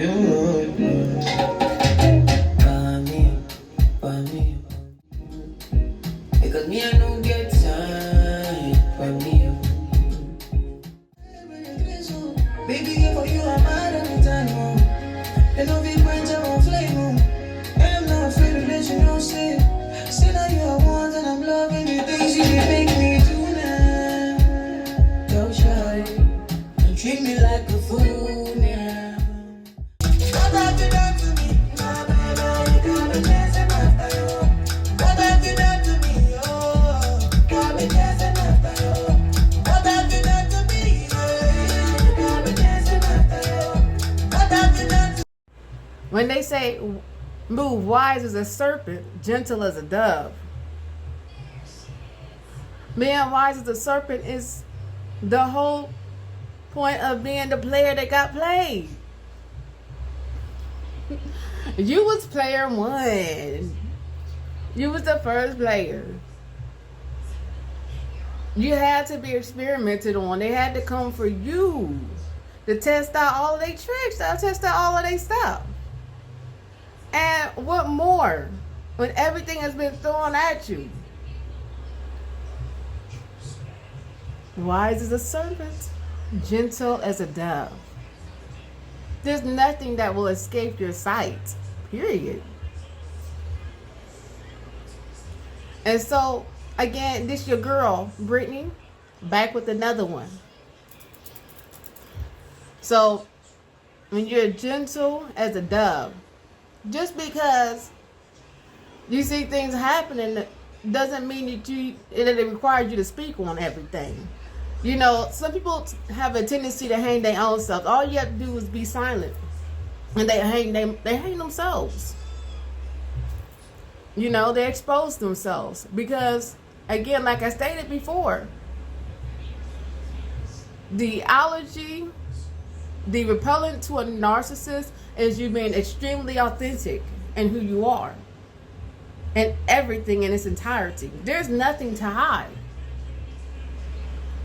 Because me, I don't get time for me. Baby, for you, I'm mad every time. And no big friends, I won't flame. And I'm not afraid to let you know, say that you are one, and I'm loving the things you make me do now. Don't shy, don't treat me like a fool now. What have you done to me? My baby, you got me dancing after you. What have you done to me? Oh, got me dancing after you. What have you done to me? You got me dancing after you. What have you done to me? When they say move wise as a serpent, gentle as a dove, being wise as a serpent is the whole point of being the player that got played. You was player one. You was the first player. You had to be experimented on. They had to come for you to test out all of their tricks, to test out all of their stuff. And what more when everything has been thrown at you? Wise as a serpent, gentle as a dove. There's nothing that will escape your sight, period. And so, again, this your girl, Brittany, back with another one. So, when you're gentle as a dove, just because you see things happening doesn't mean that it requires you to speak on everything. You know, some people have a tendency to hang their own self. All you have to do is be silent, and they hang themselves. You know, they expose themselves because, again, like I stated before, the allergy, the repellent to a narcissist is you being extremely authentic in who you are and everything in its entirety. There's nothing to hide.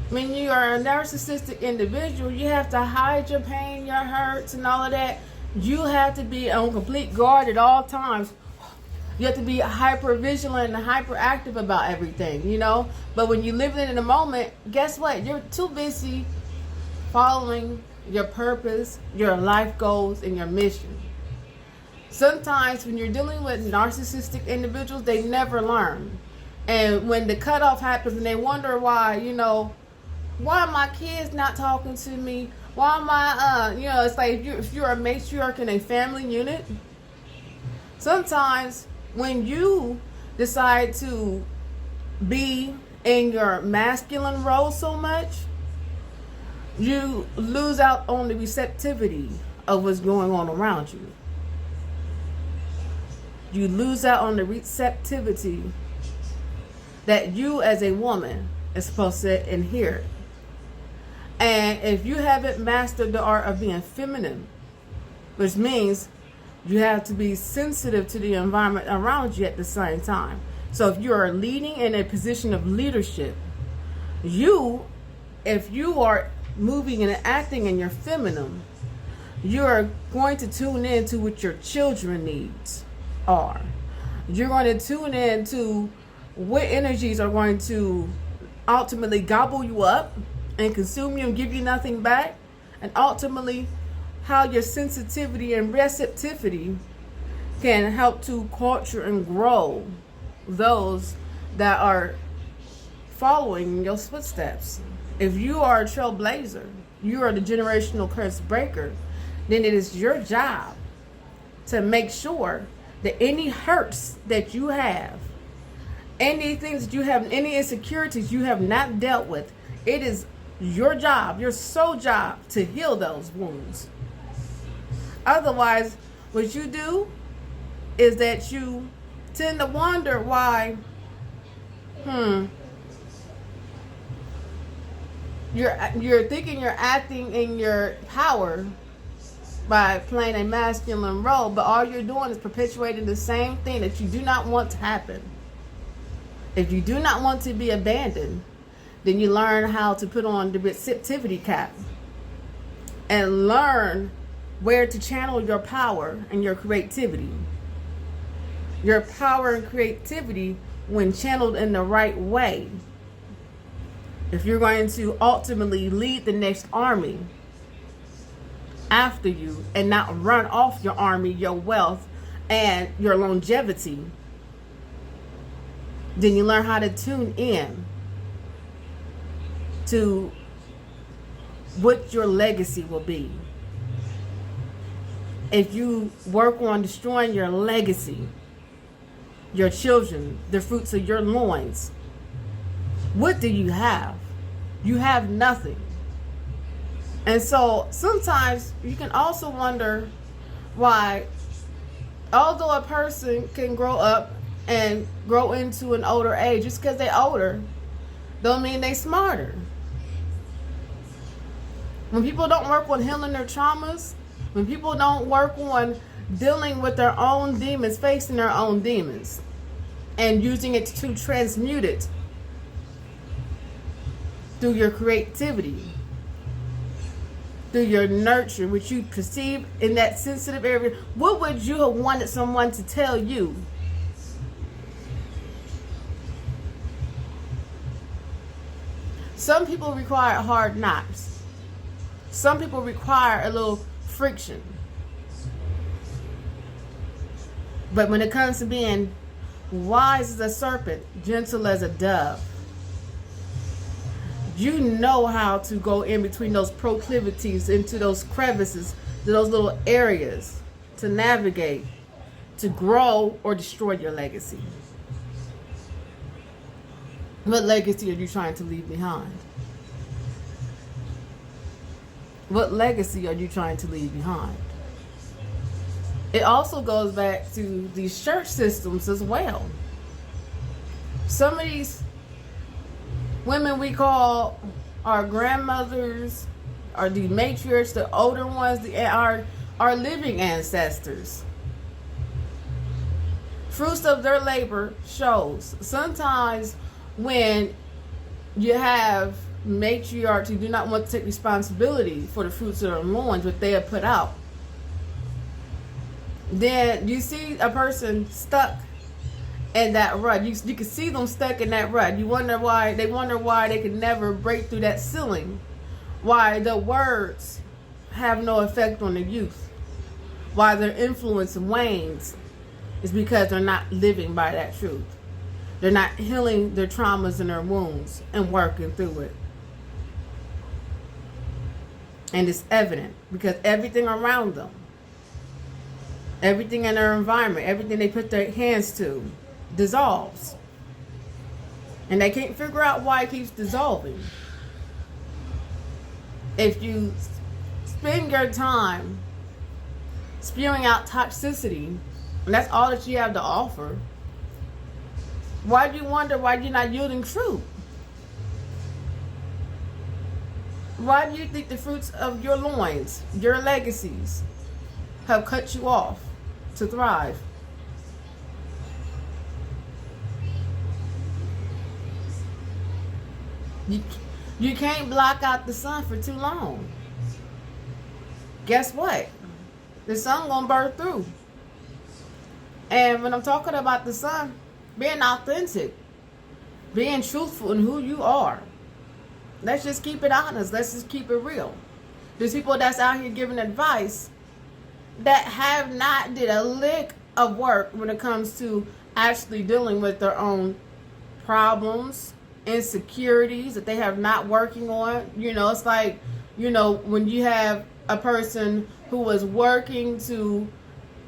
When you are a narcissistic individual, you have to hide your pain, your hurts, and all of that. You have to be on complete guard at all times. You have to be hyper vigilant and hyperactive about everything, you know. But when you live in the moment, guess what? You're too busy following your purpose, your life goals, and your mission. Sometimes when you're dealing with narcissistic individuals, they never learn. And when the cutoff happens and they wonder why, you know, why are my kids not talking to me? Why am I, you know, it's like if you're a matriarch in a family unit, sometimes when you decide to be in your masculine role so much, you lose out on the receptivity of what's going on around you. You lose out on the receptivity that you as a woman is supposed to inherit. And if you haven't mastered the art of being feminine, which means you have to be sensitive to the environment around you at the same time. So if you are leading in a position of leadership, if you are moving and acting in your feminine, you are going to tune in to what your children needs are. You're going to tune in to what energies are going to ultimately gobble you up and consume you and give you nothing back, and ultimately how your sensitivity and receptivity can help to culture and grow those that are following your footsteps. If you are a trailblazer, you are the generational curse breaker, then it is your job to make sure that any hurts that you have, any things that you have, any insecurities you have not dealt with, it is your job, your sole job, to heal those wounds. Otherwise, what you do is that you tend to wonder why you're thinking you're acting in your power by playing a masculine role, but all you're doing is perpetuating the same thing that you do not want to happen. If you do not want to be abandoned, then you learn how to put on the receptivity cap and learn where to channel your power and your creativity. Your power and creativity, when channeled in the right way, if you're going to ultimately lead the next army after you and not run off your army, your wealth, and your longevity, then you learn how to tune in to what your legacy will be. If you work on destroying your legacy, your children, the fruits of your loins, what do you have? You have nothing. And so sometimes you can also wonder why, although a person can grow up and grow into an older age, just because they're older don't mean they smarter. When people don't work on healing their traumas, when people don't work on dealing with their own demons, facing their own demons, and using it to transmute it through your creativity, through your nurture, which you perceive in that sensitive area, what would you have wanted someone to tell you? Some people require hard knocks. Some people require a little friction. But when it comes to being wise as a serpent, gentle as a dove, you know how to go in between those proclivities, into those crevices, to those little areas, to navigate, to grow or destroy your legacy. What legacy are you trying to leave behind? What legacy are you trying to leave behind? It also goes back to these church systems as well. Some of these women we call our grandmothers, or the matriarchs, the older ones, our living ancestors. Fruits of their labor shows. Sometimes when you have matriarchs who do not want to take responsibility for the fruits of their loins, what they have put out, then you see a person stuck in that rut. You can see them stuck in that rut. You wonder why they could never break through that ceiling. Why the words have no effect on the youth. Why their influence wanes is because they're not living by that truth. They're not healing their traumas and their wounds and working through it. And it's evident because everything around them, everything in their environment, everything they put their hands to, dissolves. And they can't figure out why it keeps dissolving. If you spend your time spewing out toxicity, and that's all that you have to offer, why do you wonder why you're not yielding fruit? Why do you think the fruits of your loins, your legacies, have cut you off to thrive? You can't block out the sun for too long. Guess what? The sun gonna burst through. And when I'm talking about the sun, being authentic, being truthful in who you are. Let's just keep it honest. Let's just keep it real. There's people that's out here giving advice that have not did a lick of work when it comes to actually dealing with their own problems, insecurities that they have not working on. You know, it's like, you know, when you have a person who was working to,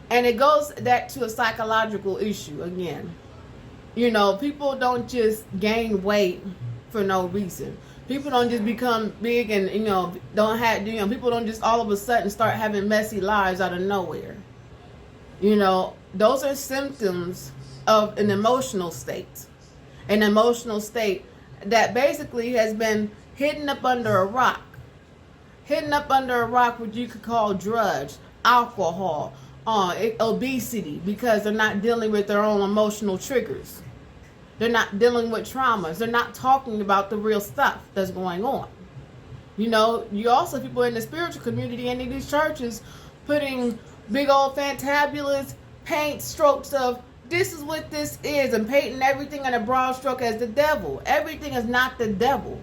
and it goes back to a psychological issue again. You know, people don't just gain weight for no reason. People don't just become big and, you know, people don't just all of a sudden start having messy lives out of nowhere. You know, those are symptoms of an emotional state. An emotional state that basically has been hidden up under a rock. Hidden up under a rock, what you could call drugs, alcohol, obesity, because they're not dealing with their own emotional triggers. They're not dealing with traumas. They're not talking about the real stuff that's going on. You know, you also, people in the spiritual community and in these churches, putting big old fantabulous paint strokes of this is what this is, and painting everything in a broad stroke as the devil. Everything is not the devil.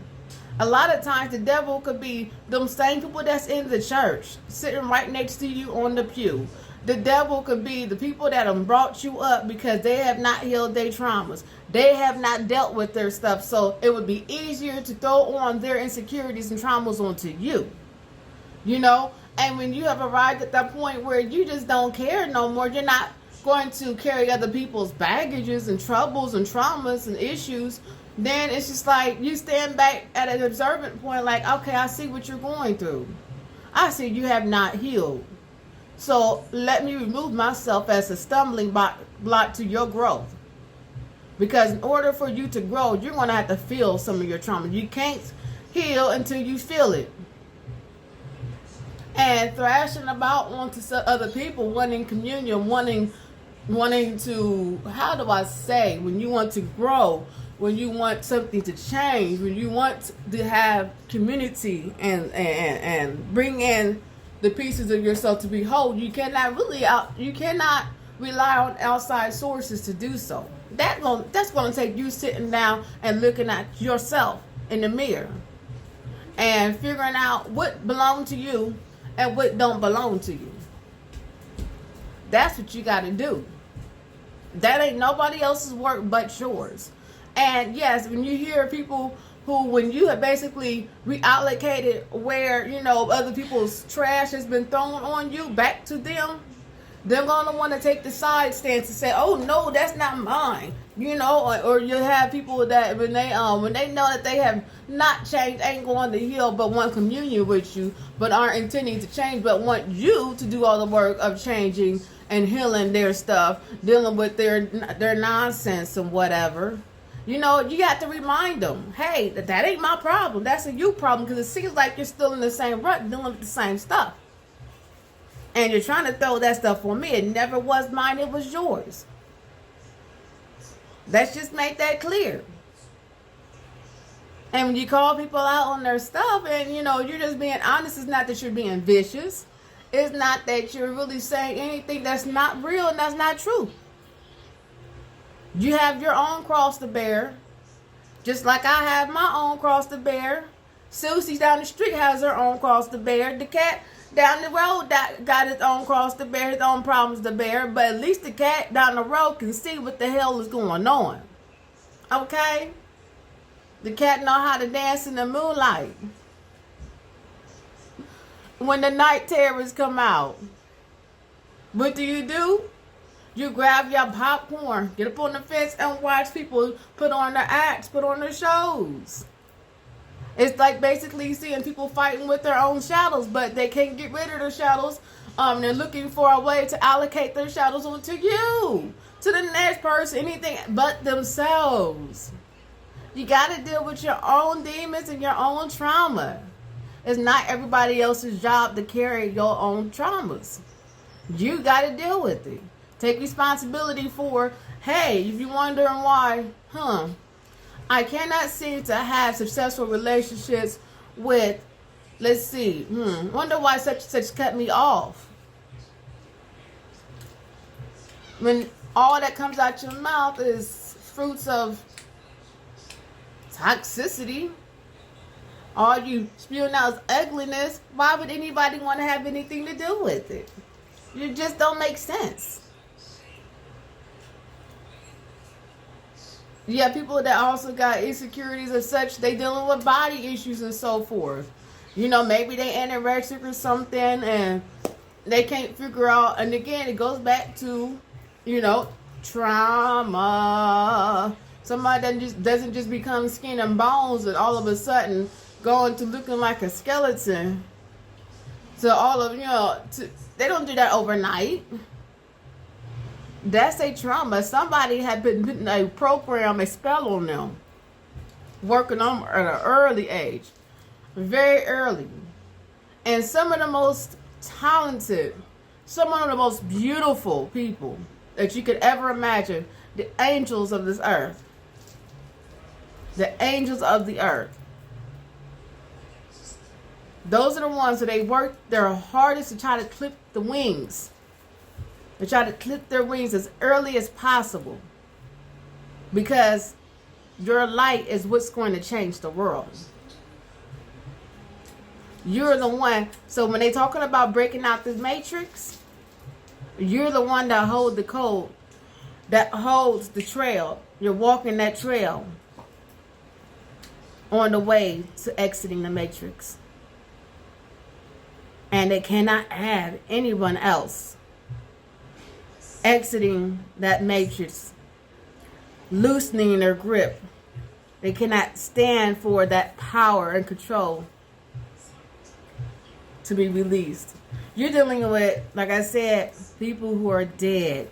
A lot of times the devil could be them same people that's in the church, sitting right next to you on the pew. The devil could be the people that have brought you up because they have not healed their traumas. They have not dealt with their stuff. So it would be easier to throw on their insecurities and traumas onto you. You know? And when you have arrived at that point where you just don't care no more, you're not going to carry other people's baggages and troubles and traumas and issues, then it's just like you stand back at an observant point like, okay, I see what you're going through. I see you have not healed. So let me remove myself as a stumbling block to your growth. Because in order for you to grow, you're going to have to feel some of your trauma. You can't heal until you feel it. And thrashing about onto other people, wanting communion, wanting to, how do I say, when you want to grow, when you want something to change, when you want to have community and bring in the pieces of yourself to be whole, you cannot rely on outside sources to do so. That's going to take you sitting down and looking at yourself in the mirror and figuring out what belongs to you and what don't belong to you. That's what you got to do. That ain't nobody else's work but yours. And yes, when you hear people who, when you have basically reallocated where, you know, other people's trash has been thrown on you back to them, they're going to want to take the side stance and say, oh no, that's not mine. You know, or you have people that when they know that they have not changed, ain't going to heal, but want communion with you, but aren't intending to change, but want you to do all the work of changing and healing their stuff, dealing with their nonsense and whatever. You know, you got to remind them, hey, that ain't my problem. That's a you problem, because it seems like you're still in the same rut, dealing with the same stuff. And you're trying to throw that stuff on me. It never was mine, it was yours. Let's just make that clear. And when you call people out on their stuff and, you know, you're just being honest, it's not that you're being vicious. It's not that you're really saying anything that's not real and that's not true. You have your own cross to bear, just like I have my own cross to bear. Susie down the street has her own cross to bear. The cat down the road got his own cross to bear, his own problems to bear. But at least the cat down the road can see what the hell is going on. Okay? The cat know how to dance in the moonlight. When the night terrors come out, what do? You grab your popcorn, get up on the fence and watch people put on their acts, put on their shows. It's like basically seeing people fighting with their own shadows, but they can't get rid of their shadows. They're looking for a way to allocate their shadows onto you, to the next person, anything but themselves. You got to deal with your own demons and your own trauma. It's not everybody else's job to carry your own traumas. You got to deal with it. Take responsibility for, hey, if you're wondering why, I cannot seem to have successful relationships with, let's see, wonder why such and such cut me off. When all that comes out your mouth is fruits of toxicity, all you spewing out is ugliness, why would anybody want to have anything to do with it? You just don't make sense. You have people that also got insecurities and such. They dealing with body issues and so forth. You know, maybe they anorexic or something and they can't figure out. And again, it goes back to, you know, trauma. Somebody that doesn't just become skin and bones and all of a sudden go into looking like a skeleton. So all of, you know, they don't do that overnight. That's a trauma. Somebody had been putting a program, a spell on them, working on them at an early age, very early. And some of the most talented, some of the most beautiful people that you could ever imagine, the angels of this earth, the angels of the earth, Those are the ones that they work their hardest to try to clip the wings. They try to clip their wings as early as possible. Because your light is what's going to change the world. You're the one. So when they're talking about breaking out the matrix, you're the one that holds the code, that holds the trail. You're walking that trail on the way to exiting the matrix. And they cannot have anyone else exiting that matrix, loosening their grip. They cannot stand for that power and control to be released. You're dealing with, like I said, people who are dead.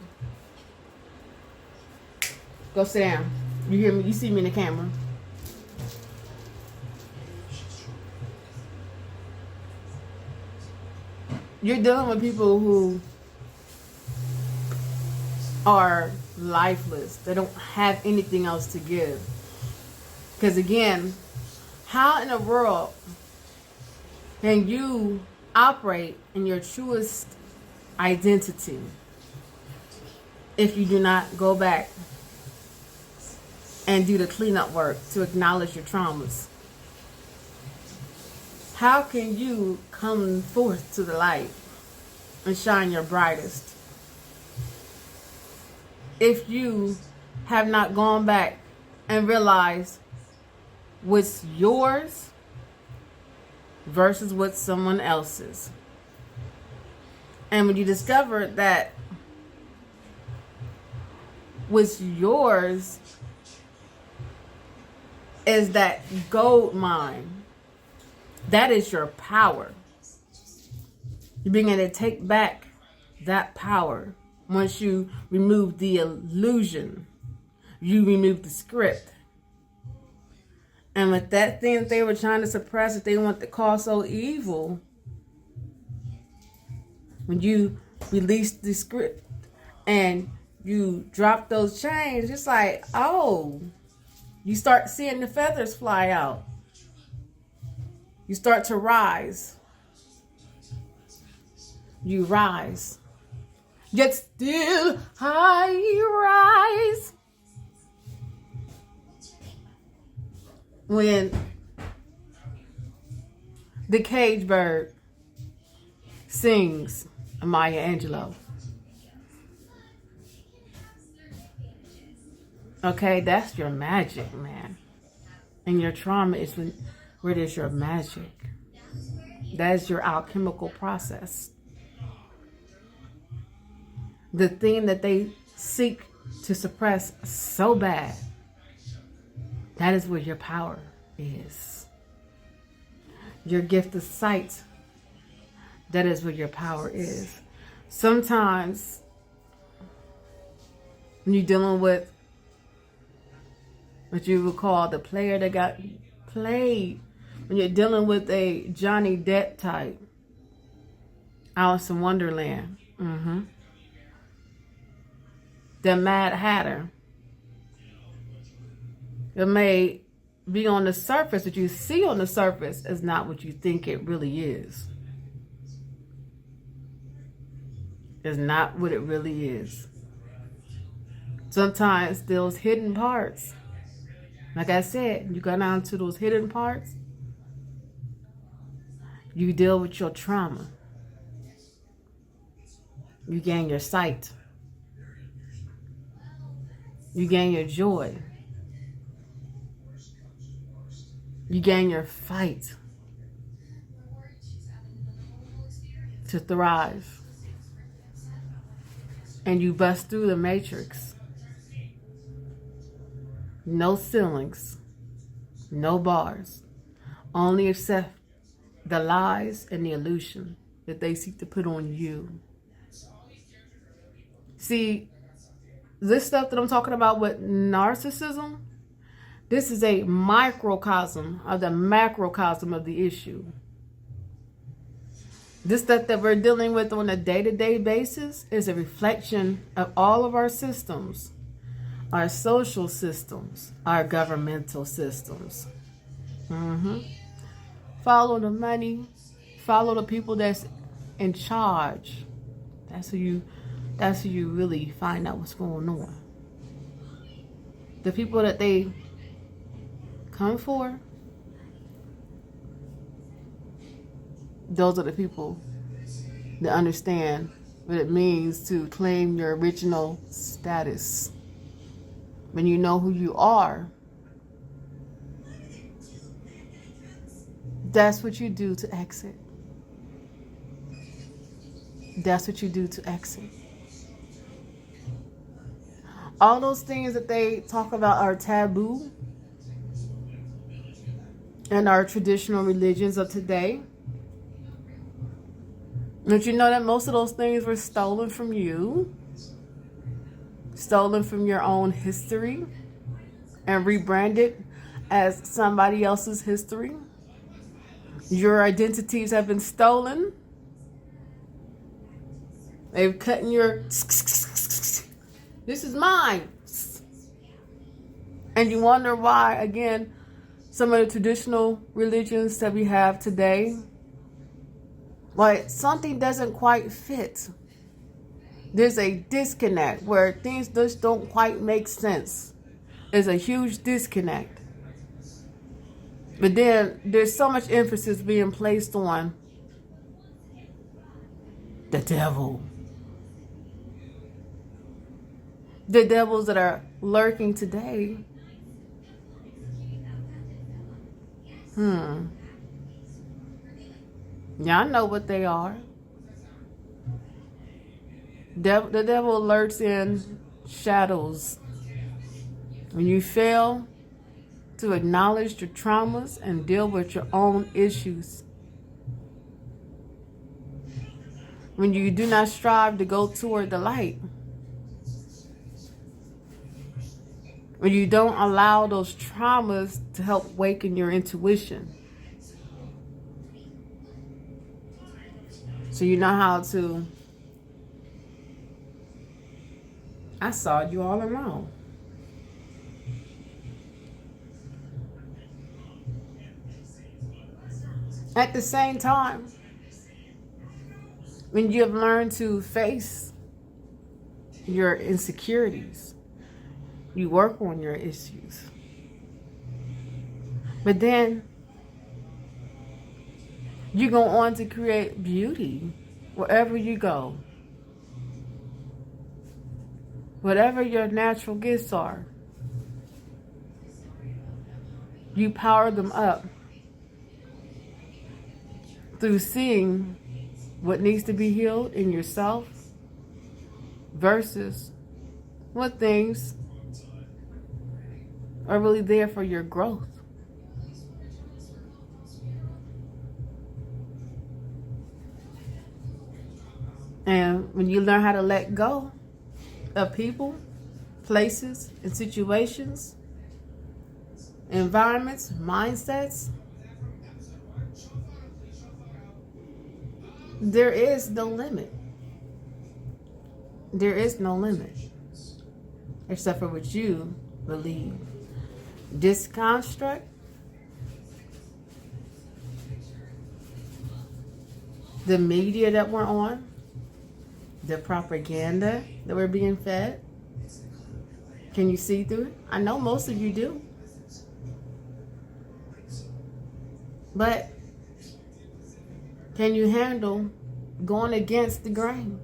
Go sit down. You hear me? You see me in the camera. You're dealing with people who are lifeless. They don't have anything else to give. Because again, how in the world can you operate in your truest identity if you do not go back and do the cleanup work to acknowledge your traumas? How can you come forth to the light and shine your brightest if you have not gone back and realized what's yours versus what's someone else's? And when you discover that what's yours is that gold mine, that is your power. You're beginning to take back that power. Once you remove the illusion, you remove the script. And with that thing that they were trying to suppress, that they want to call so evil, when you release the script and you drop those chains, it's like, oh, you start seeing the feathers fly out. You start to rise. You rise. Yet still I rise. When the cage bird sings Maya Angelou. Okay, that's your magic, man. And your trauma is where there's your magic. That is your alchemical process. The thing that they seek to suppress so bad, that is where your power is. Your gift of sight, that is where your power is. Sometimes when you're dealing with what you would call the player that got played, when you're dealing with a Johnny Depp type, Alice in Wonderland, the Mad Hatter, it may be on the surface, what you see on the surface is not what you think it really is. It's not what it really is. Sometimes those hidden parts, like I said, you go down to those hidden parts, you deal with your trauma. You gain your sight. You gain your joy. You gain your fight to thrive. And you bust through the matrix. No ceilings, no bars, only accept the lies and the illusion that they seek to put on you. See, this stuff that I'm talking about with narcissism, this is a microcosm of the macrocosm of the issue. This stuff that we're dealing with on a day-to-day basis is a reflection of all of our systems, our social systems, our governmental systems. Follow the money, Follow the people that's in charge. That's who you really find out what's going on. The people that they come for, those are the people that understand what it means to claim your original status. When you know who you are, that's what you do to exit. That's what you do to exit. All those things that they talk about are taboo in our traditional religions of today. Don't you know that most of those things were stolen from you? Stolen from your own history and rebranded as somebody else's history? Your identities have been stolen. They've cut in your... This is mine. And you wonder why, again, some of the traditional religions that we have today, like something doesn't quite fit. There's a disconnect where things just don't quite make sense. There's a huge disconnect. But then there's so much emphasis being placed on the devil. The devils that are lurking today. Y'all know what they are. The devil lurks in shadows. When you fail to acknowledge your traumas and deal with your own issues. When you do not strive to go toward the light. When you don't allow those traumas to help awaken your intuition. So you know how to... I saw you all along. At the same time, when you have learned to face your insecurities, you work on your issues. But then you go on to create beauty wherever you go. Whatever your natural gifts are, you power them up through seeing what needs to be healed in yourself versus what things are really there for your growth. And when you learn how to let go of people, places, and situations, environments, mindsets, there is no limit. There is no limit. Except for what you believe. This construct, the media that we're on, the propaganda that we're being fed, can you see through it? I know most of you do. But can you handle going against the grain?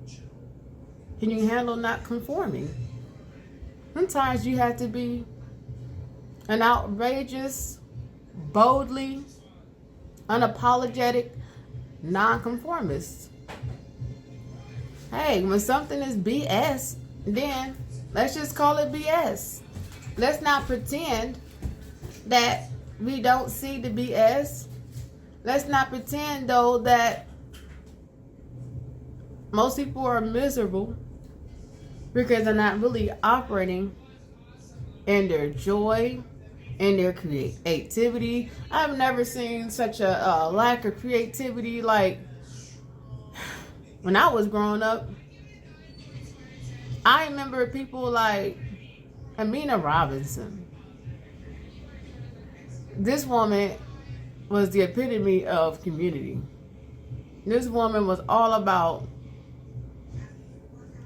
Can you handle not conforming? Sometimes you have to be an outrageous, boldly, unapologetic, nonconformist. Hey, when something is BS, then let's just call it BS. Let's not pretend that we don't see the BS. Let's not pretend, though, that most people are miserable because they're not really operating in their joy, in their creativity. I've never seen such a lack of creativity like when I was growing up. I remember people like Amina Robinson. This woman was the epitome of community. This woman was all about,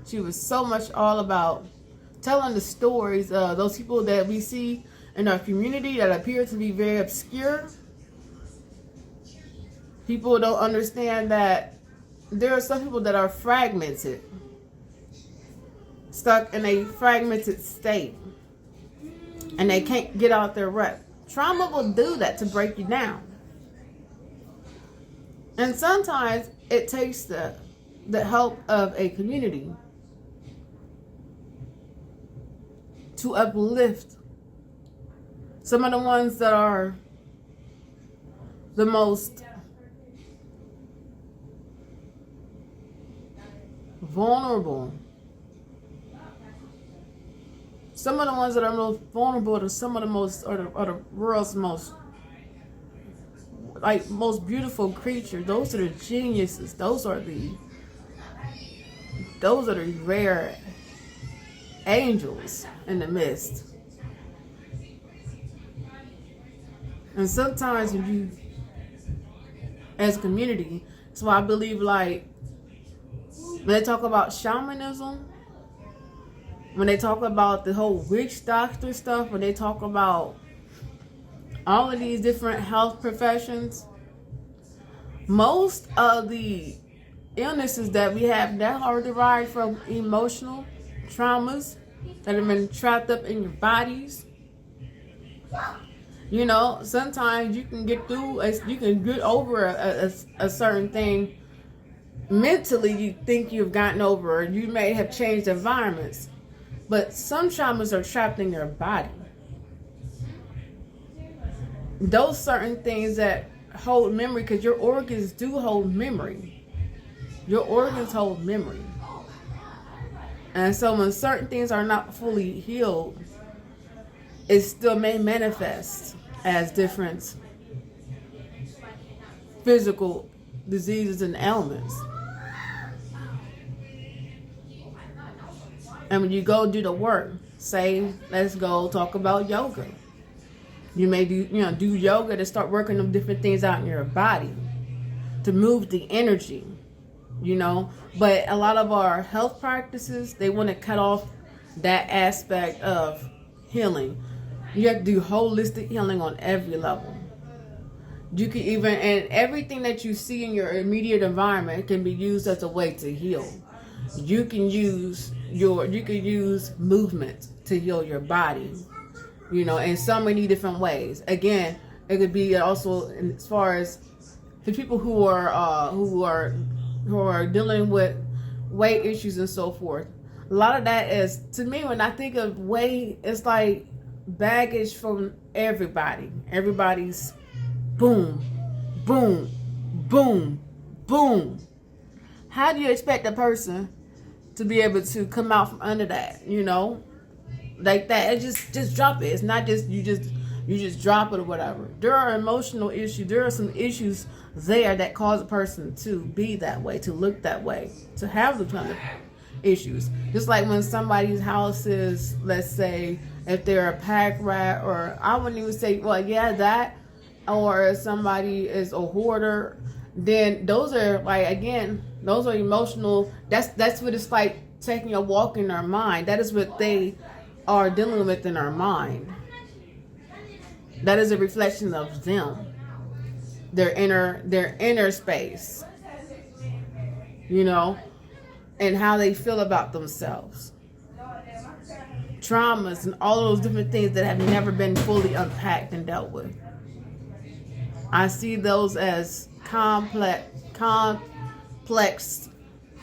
she was so much all about telling the stories of those people that we see in our community that appear to be very obscure. People don't understand that there are some people that are fragmented, stuck in a fragmented state, and they can't get out their rut. Trauma will do that to break you down. And sometimes it takes the help of a community to uplift some of the ones that are the most vulnerable. Some of the ones that are most vulnerable are some of the most, or the world's most, like, most beautiful creatures. Those are the geniuses. Those are the rare angels in the mist. And sometimes when you, as a community, that's why I believe, like, when they talk about shamanism, when they talk about the whole witch doctor stuff, when they talk about all of these different health professions, most of the illnesses that we have that are derived from emotional traumas that have been trapped up in your bodies. You know, sometimes you can get through, you can get over a certain thing mentally. You think you've gotten over, or you may have changed environments, but some traumas are trapped in your body. Those certain things that hold memory, because your organs do hold memory. Your organs hold memory. And so when certain things are not fully healed, it still may manifest as different physical diseases and ailments. And when you go do the work, say, let's go talk about yoga. You may do yoga to start working on different things out in your body, to move the energy, But a lot of our health practices, they want to cut off that aspect of healing. You have to do holistic healing on every level. You can and everything that you see in your immediate environment can be used as a way to heal. You can use movement to heal your body, in so many different ways. Again, it could be also as far as the people who are dealing with weight issues and so forth. A lot of that is, to me, when I think of weight, it's like baggage from everybody. Everybody's boom, boom, boom, boom. How do you expect a person to be able to come out from under that, like that? It just drop it. It's not just you just drop it or whatever. There are emotional issues. There are some issues there that cause a person to be that way, to look that way, to have the kind of issues. Just like when somebody's house is, let's say, if they're a pack rat, or I wouldn't even say, that, or if somebody is a hoarder, then those are those are emotional. That's what it's like taking a walk in their mind. That is what they are dealing with in their mind. That is a reflection of them, their inner space, and how they feel about themselves. Traumas and all those different things that have never been fully unpacked and dealt with. I see those as complex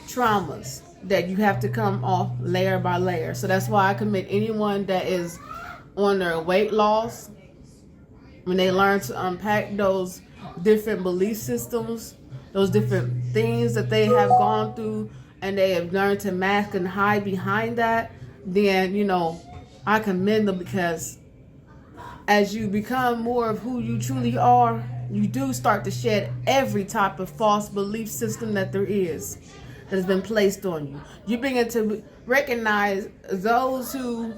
traumas that you have to come off layer by layer. So that's why I commend anyone that is on their weight loss, when they learn to unpack those different belief systems, those different things that they have gone through, and they have learned to mask and hide behind that, then, I commend them, because as you become more of who you truly are, you do start to shed every type of false belief system that there is, that has been placed on you. You begin to recognize those who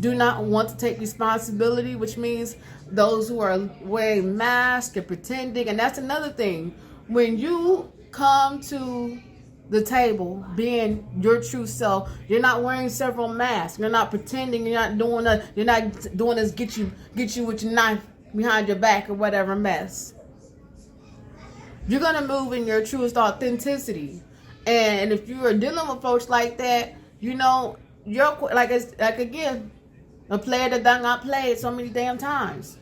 do not want to take responsibility, which means those who are wearing masks and pretending. And that's another thing. When you come to the table being your true self. You're not wearing several masks. You're not pretending. You're not doing this get you with your knife behind your back or whatever mess. You're gonna move in your truest authenticity. And if you are dealing with folks like that, you know, you're like again, a player that done got played so many damn times.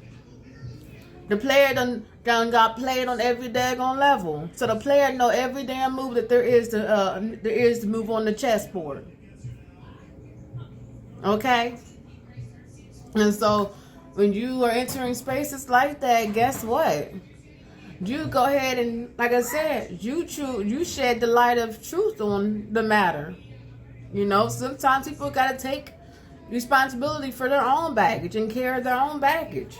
The player done got played on every daggone level. So the player know every damn move that there is to move on the chessboard. Okay? And so when you are entering spaces like that, guess what? You go ahead and, like I said, you shed the light of truth on the matter. You know, sometimes people gotta take responsibility for their own baggage and carry their own baggage.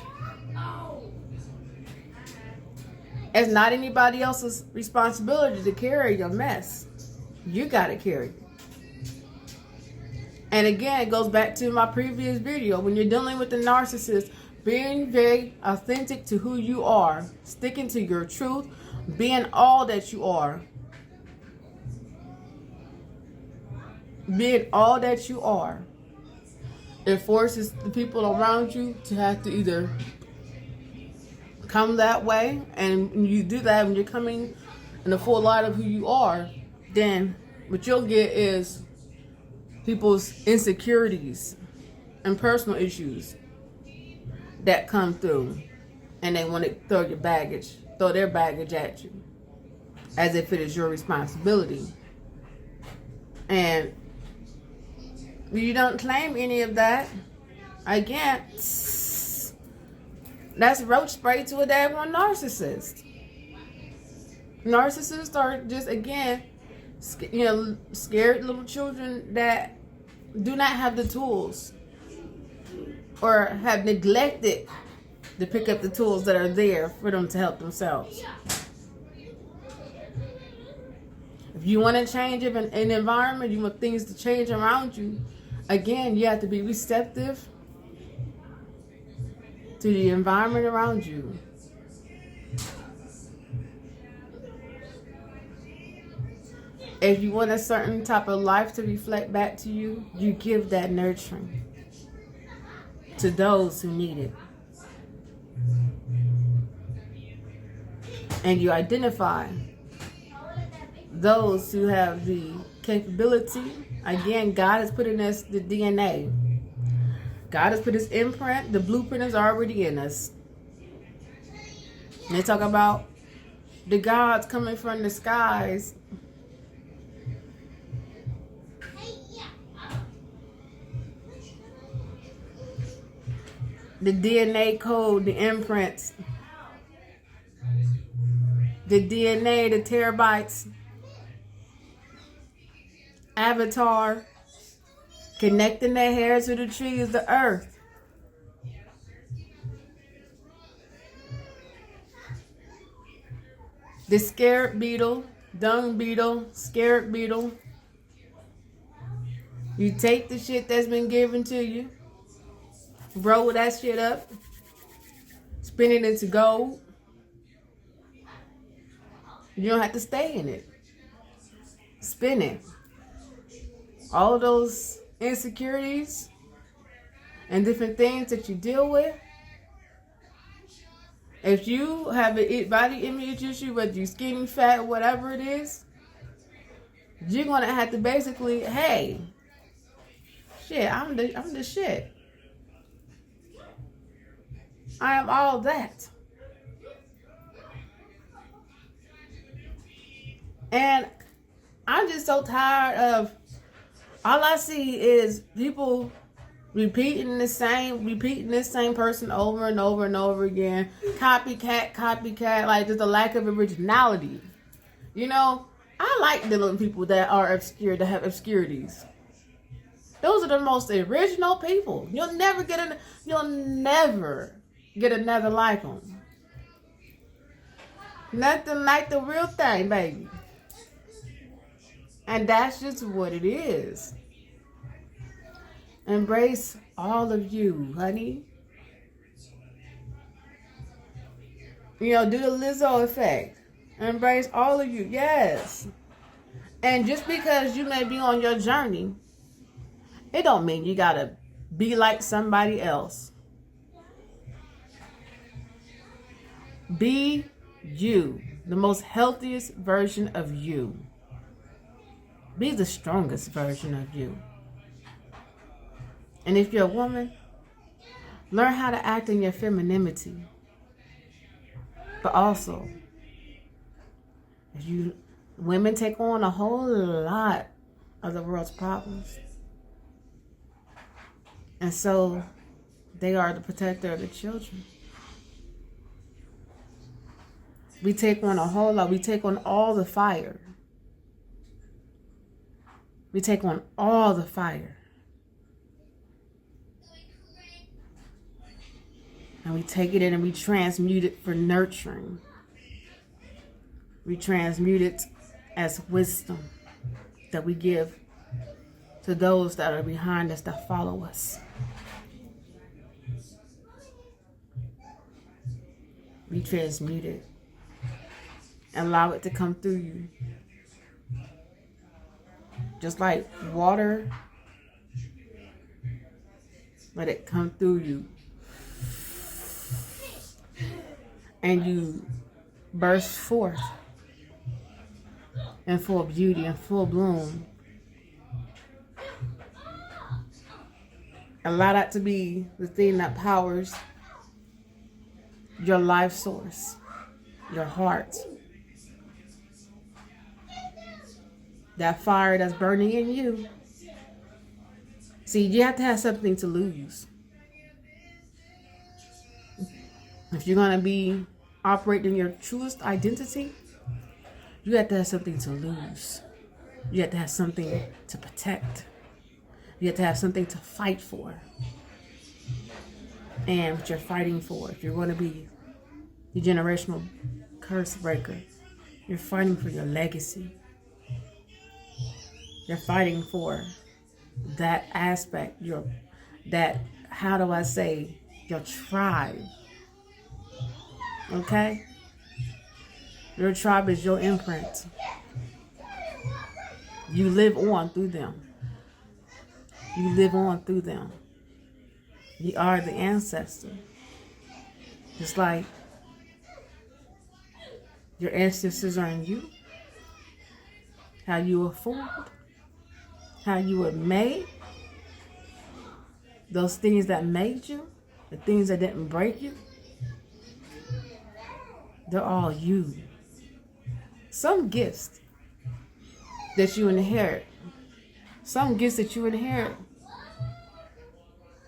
It's not anybody else's responsibility to carry your mess. You gotta carry it. And again, it goes back to my previous video. When you're dealing with the narcissist, being very authentic to who you are, sticking to your truth, being all that you are. Being all that you are. It forces the people around you to have to either come that way, and when you do that, when you're coming in the full light of who you are, then what you'll get is people's insecurities and personal issues that come through, and they want to throw their baggage at you as if it is your responsibility. And you don't claim any of that, again, that's roach spray to a daggone narcissist. Narcissists are just, again, scared little children that do not have the tools or have neglected to pick up the tools that are there for them to help themselves. If you want to change an environment, you want things to change around you, again, you have to be receptive to the environment around you. If you want a certain type of life to reflect back to you, you give that nurturing to those who need it. And you identify those who have the capability. Again, God has put in us the DNA. God has put his imprint. The blueprint is already in us. And they talk about the gods coming from the skies. The DNA code, the imprints, the DNA, the terabytes, avatar, connecting their hair to the trees, the earth. The scarab beetle, dung beetle, scarab beetle. You take the shit that's been given to you, roll that shit up, spin it into gold. You don't have to stay in it. Spin it. All of those insecurities and different things that you deal with. If you have a body image issue, whether you're skinny, fat, whatever it is, you're going to have to basically, hey, shit, I'm the shit. I am all that. And I'm just so tired of, all I see is people repeating this same person over and over and over again. Copycat, like there's a lack of originality. You know, I like dealing with people that are obscure, that have obscurities. Those are the most original people. You'll never get another like them. Nothing like the real thing, baby. And that's just what it is. Embrace all of you, honey. You know, do the Lizzo effect. Embrace all of you. Yes. And just because you may be on your journey, it don't mean you gotta be like somebody else. Be you, the most healthiest version of you. Be the strongest version of you. And if you're a woman, learn how to act in your femininity. But also, if you women take on a whole lot of the world's problems. And so they are the protector of the children. We take on a whole lot. We take on all the fire. We take on all the fire. And we take it in and we transmute it for nurturing. We transmute it as wisdom that we give to those that are behind us, that follow us. We transmute it. Allow it to come through you. Just like water, let it come through you. And you burst forth in full beauty and full bloom. Allow that to be the thing that powers your life source, your heart. That fire that's burning in you. See, you have to have something to lose. If you're going to be operating your truest identity, you have to have something to lose. You have to have something to protect. You have to have something to fight for. And what you're fighting for, if you're going to be the generational curse breaker, you're fighting for your legacy. You're fighting for that aspect, your tribe. Okay? Your tribe is your imprint. You live on through them. You live on through them. You are the ancestor. Just like your ancestors are in you. How you were formed. How you were made. Those things that made you. The things that didn't break you. They're all you. Some gifts that you inherit. Some gifts that you inherit.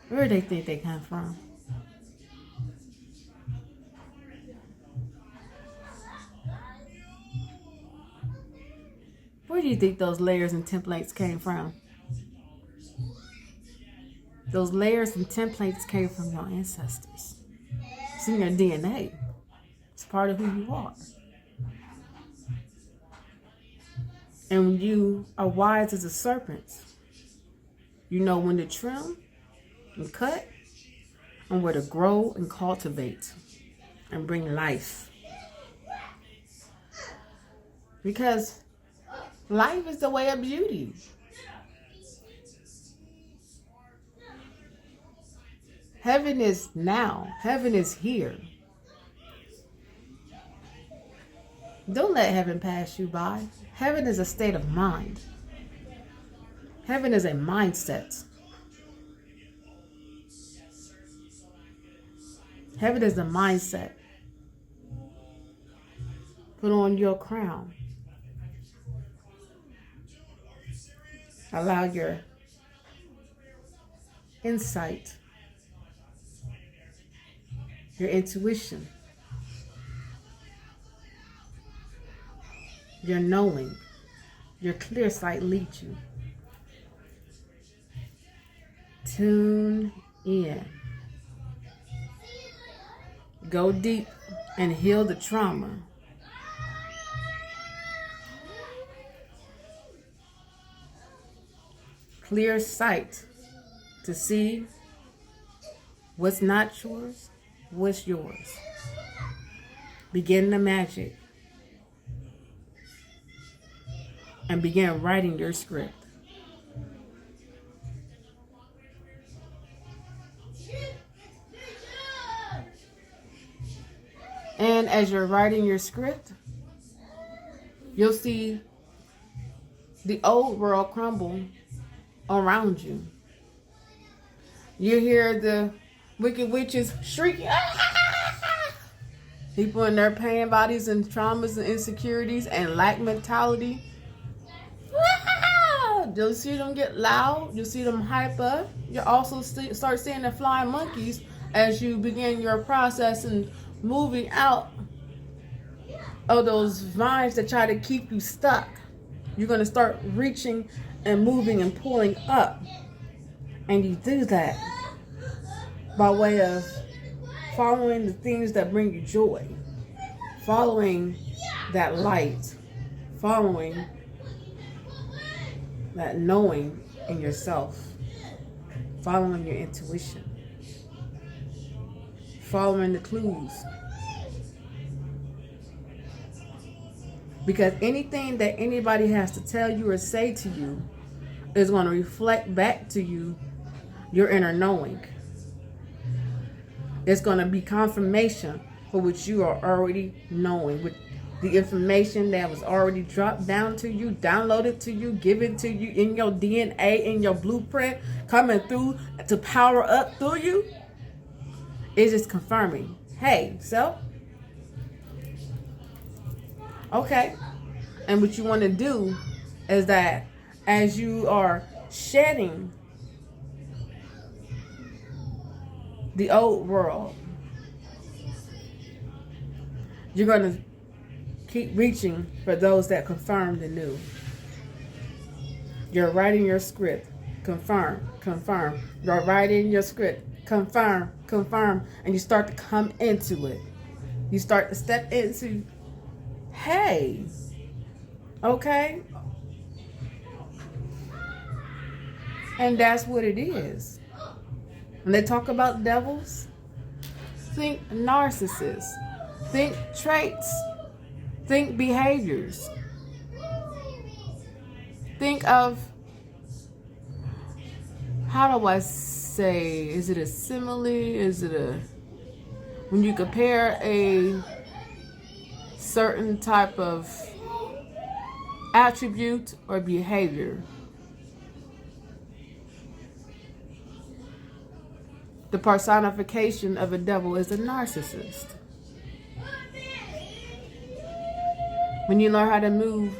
Where do they think they come from? Where do you think those layers and templates came from? Those layers and templates came from your ancestors. It's in your DNA. It's part of who you are. And when you are wise as a serpent, you know when to trim and cut and where to grow and cultivate and bring life. Because life is the way of beauty. Heaven is now. Heaven is here. Don't let heaven pass you by. Heaven is a state of mind. Heaven is a mindset. Heaven is a mindset. Put on your crown. Allow your insight, your intuition, your knowing, your clear sight lead you. Tune in. Go deep and heal the trauma. Clear sight to see what's not yours, what's yours. Begin the magic. and begin writing your script. And as you're writing your script, you'll see the old world crumble around you. You hear the wicked witches shrieking. People in their pain bodies and traumas and insecurities and lack mentality. You'll see them get loud. You'll see them hype up. You'll also start seeing the flying monkeys as you begin your process and moving out of those vines that try to keep you stuck. You're going to start reaching and moving and pulling up. And you do that by way of following the things that bring you joy, following that light, following that knowing in yourself, following your intuition, following the clues. Because anything that anybody has to tell you or say to you is going to reflect back to you your inner knowing. It's going to be confirmation for what you are already knowing, with the information that was already dropped down to you, downloaded to you, given to you in your DNA, in your blueprint, coming through to power up through you. It's just confirming, hey, so, okay. And what you want to do is that as you are shedding the old world, you're going to keep reaching for those that confirm the new. You're writing your script. Confirm, confirm. You're writing your script. Confirm, confirm. And you start to come into it. You start to step into, hey, okay. And that's what it is. When they talk about devils, think narcissists, think traits, think behaviors, think of, how do I say, is it a simile? Is it a, when you compare a certain type of attribute or behavior? The personification of a devil is a narcissist. When you learn how to move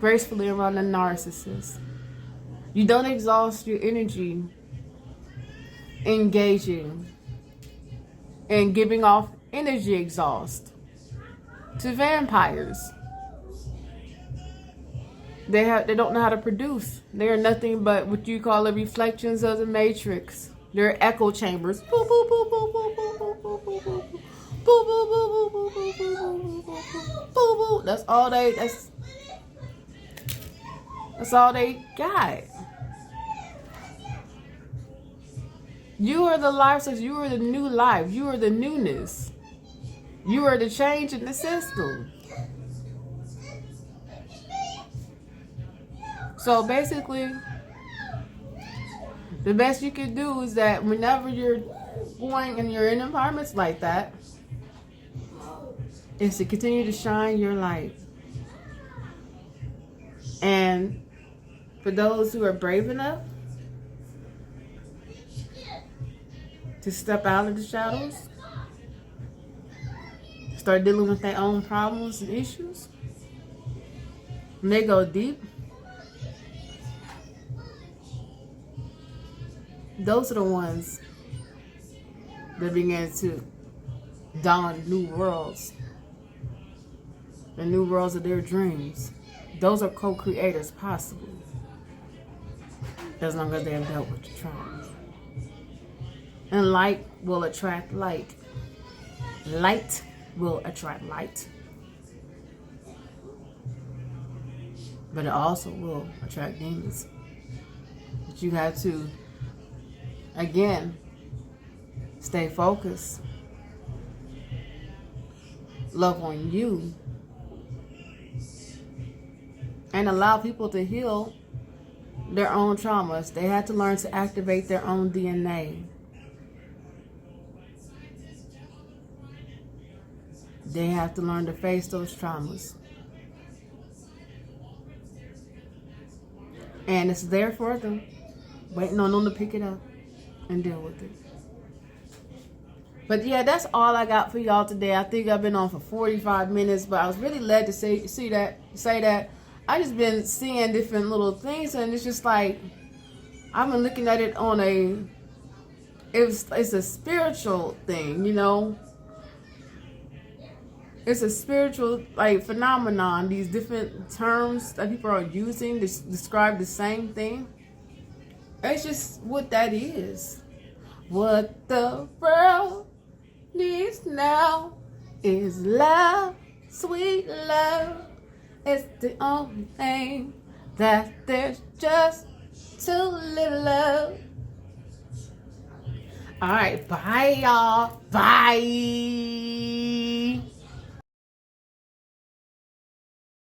gracefully around a narcissist, you don't exhaust your energy engaging and giving off energy exhaust to vampires. They don't know how to produce. They are nothing but what you call the reflections of the matrix. They're echo chambers. Boo, boo, boo, boo, boo, boo, boo, boo, boo, boo. Boo, boo, boo, boo, boo, boo, boo, boo, boo, boo. That's all they got. You are the life source. You are the new life. You are the newness. You are the change in the system. So basically, the best you can do is that whenever you're going and you're in environments like that, is to continue to shine your light. And for those who are brave enough to step out of the shadows, start dealing with their own problems and issues, when they go deep, those are the ones that begin to dawn new worlds. The new worlds of their dreams. Those are co-creators possibly, as long as they have dealt with the trauma. And light will attract light. Light will attract light. But it also will attract demons. But you have to, again, stay focused. Love on you. and allow people to heal their own traumas. They had to learn to activate their own DNA. They have to learn to face those traumas. And it's there for them, waiting on them to pick it up and deal with it. But yeah, that's all I got for y'all today. I think I've been on for 45 minutes, but I was really led to say that. I just been seeing different little things, and it's just like, I've been looking at it on it's a spiritual thing, you know. It's a spiritual like phenomenon. These different terms that people are using to describe the same thing. It's just what that is. What the world needs now is love, sweet love. It's the only thing that there's just too little love. All right, bye y'all. Bye.